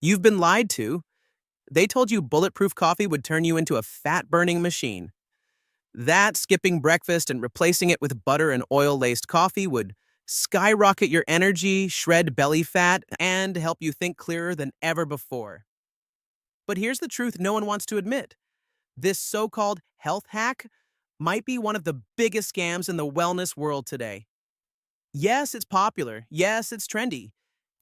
You've been lied to. They told you bulletproof coffee would turn you into a fat-burning machine. That skipping breakfast and replacing it with butter and oil-laced coffee would skyrocket your energy, shred belly fat, and help you think clearer than ever before. But here's the truth no one wants to admit. This so-called health hack might be one of the biggest scams in the wellness world today. Yes, it's popular. Yes, it's trendy.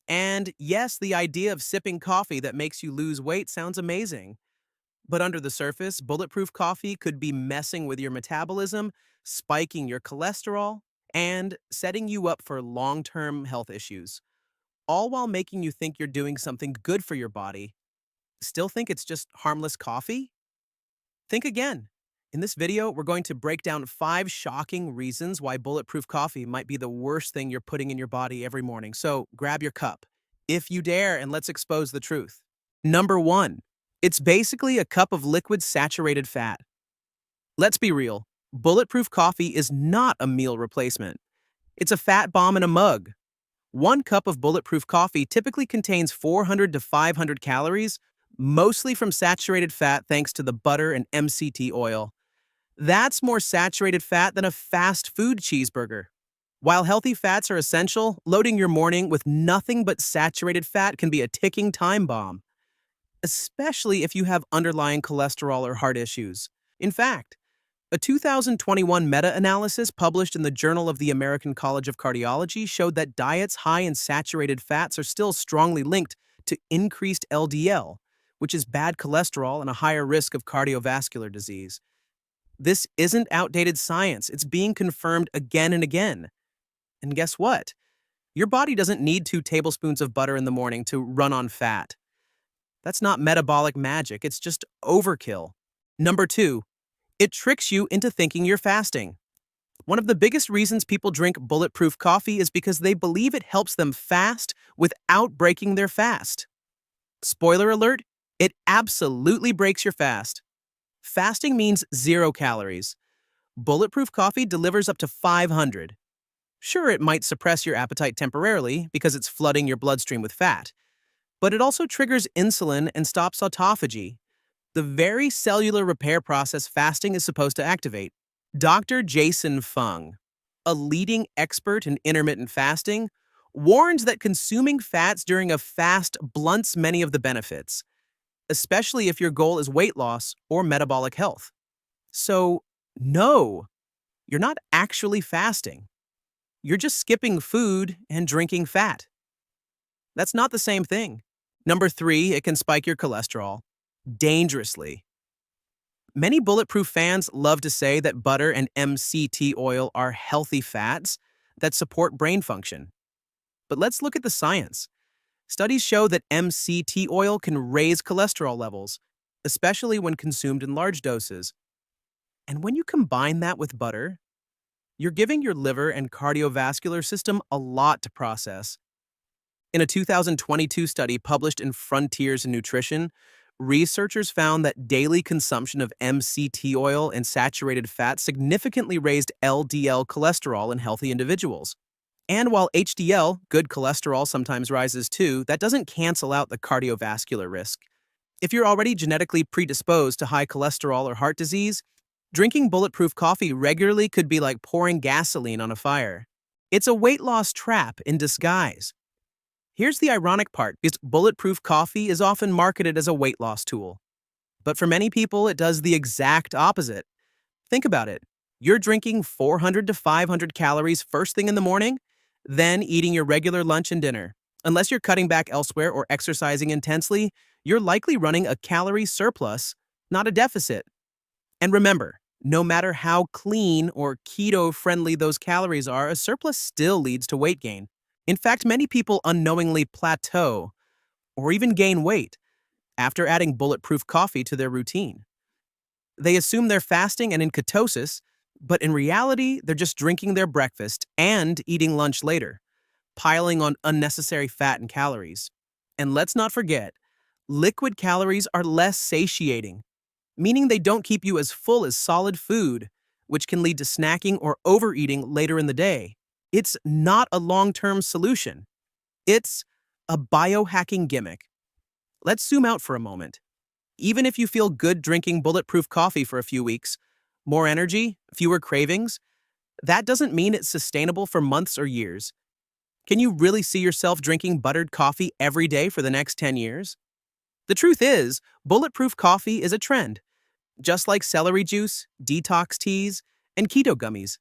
And yes, the idea of sipping coffee that makes you lose weight sounds amazing. But under the surface, bulletproof coffee could be messing with your metabolism, spiking your cholesterol, and setting you up for long-term health issues, all while making you think you're doing something good for your body. Still think it's just harmless coffee? Think again. In this video, we're going to break down 5 shocking reasons why bulletproof coffee might be the worst thing you're putting in your body every morning. So grab your cup, if you dare, and let's expose the truth. Number 1. It's basically a cup of liquid saturated fat. Let's be real. Bulletproof coffee is not a meal replacement. It's a fat bomb in a mug. 1 cup of bulletproof coffee typically contains 400 to 500 calories, mostly from saturated fat thanks to the butter and MCT oil. That's more saturated fat than a fast food cheeseburger. While healthy fats are essential, loading your morning with nothing but saturated fat can be a ticking time bomb, especially if you have underlying cholesterol or heart issues. In fact, a 2021 meta-analysis published in the Journal of the American College of Cardiology showed that diets high in saturated fats are still strongly linked to increased LDL, which is bad cholesterol and a higher risk of cardiovascular disease. This isn't outdated science. It's being confirmed again and again. And guess what? Your body doesn't need 2 tablespoons of butter in the morning to run on fat. That's not metabolic magic. It's just overkill. Number 2, it tricks you into thinking you're fasting. One of the biggest reasons people drink bulletproof coffee is because they believe it helps them fast without breaking their fast. Spoiler alert, it absolutely breaks your fast. Fasting means 0 calories. Bulletproof coffee delivers up to 500. Sure, it might suppress your appetite temporarily because it's flooding your bloodstream with fat, but it also triggers insulin and stops autophagy, the very cellular repair process fasting is supposed to activate. Dr. Jason Fung, a leading expert in intermittent fasting, warns that consuming fats during a fast blunts many of the benefits, especially if your goal is weight loss or metabolic health. So, no, you're not actually fasting. You're just skipping food and drinking fat. That's not the same thing. Number 3, it can spike your cholesterol. Dangerously. Many bulletproof fans love to say that butter and MCT oil are healthy fats that support brain function. But let's look at the science. Studies show that MCT oil can raise cholesterol levels, especially when consumed in large doses. And when you combine that with butter, you're giving your liver and cardiovascular system a lot to process. In a 2022 study published in Frontiers in Nutrition, researchers found that daily consumption of MCT oil and saturated fat significantly raised LDL cholesterol in healthy individuals. And while HDL, good cholesterol, sometimes rises too, that doesn't cancel out the cardiovascular risk. If you're already genetically predisposed to high cholesterol or heart disease, drinking bulletproof coffee regularly could be like pouring gasoline on a fire. It's a weight loss trap in disguise. Here's the ironic part, because bulletproof coffee is often marketed as a weight loss tool. But for many people, it does the exact opposite. Think about it. You're drinking 400 to 500 calories first thing in the morning, then eating your regular lunch and dinner. Unless you're cutting back elsewhere or exercising intensely, you're likely running a calorie surplus, not a deficit. And remember, no matter how clean or keto-friendly those calories are, a surplus still leads to weight gain. In fact, many people unknowingly plateau or even gain weight after adding bulletproof coffee to their routine. They assume they're fasting and in ketosis, but in reality, they're just drinking their breakfast and eating lunch later, piling on unnecessary fat and calories. And let's not forget, liquid calories are less satiating, meaning they don't keep you as full as solid food, which can lead to snacking or overeating later in the day. It's not a long-term solution. It's a biohacking gimmick. Let's zoom out for a moment. Even if you feel good drinking bulletproof coffee for a few weeks, more energy, fewer cravings, that doesn't mean it's sustainable for months or years. Can you really see yourself drinking buttered coffee every day for the next 10 years? The truth is, bulletproof coffee is a trend, just like celery juice, detox teas, and keto gummies.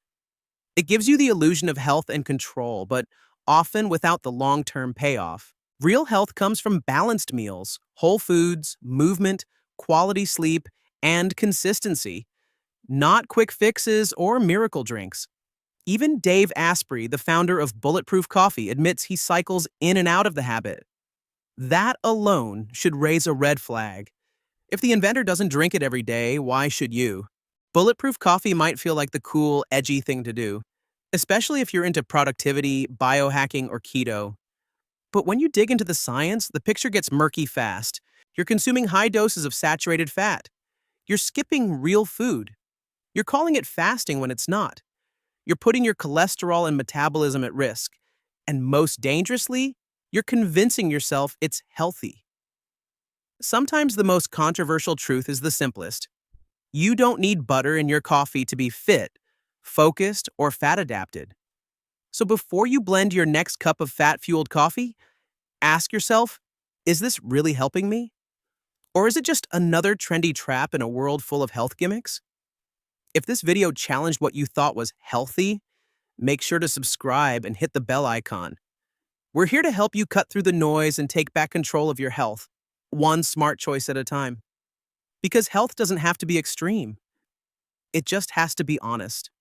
It gives you the illusion of health and control, but often without the long-term payoff. Real health comes from balanced meals, whole foods, movement, quality sleep, and consistency, not quick fixes or miracle drinks. Even Dave Asprey, the founder of Bulletproof Coffee, admits he cycles in and out of the habit. That alone should raise a red flag. If the inventor doesn't drink it every day, why should you? Bulletproof coffee might feel like the cool, edgy thing to do, especially if you're into productivity, biohacking, or keto. But when you dig into the science, the picture gets murky fast. You're consuming high doses of saturated fat. You're skipping real food. You're calling it fasting when it's not. You're putting your cholesterol and metabolism at risk. And most dangerously, you're convincing yourself it's healthy. Sometimes the most controversial truth is the simplest. You don't need butter in your coffee to be fit, focused, or fat adapted. So before you blend your next cup of fat-fueled coffee, ask yourself, is this really helping me? Or is it just another trendy trap in a world full of health gimmicks? If this video challenged what you thought was healthy, make sure to subscribe and hit the bell icon. We're here to help you cut through the noise and take back control of your health, one smart choice at a time. Because health doesn't have to be extreme. It just has to be honest.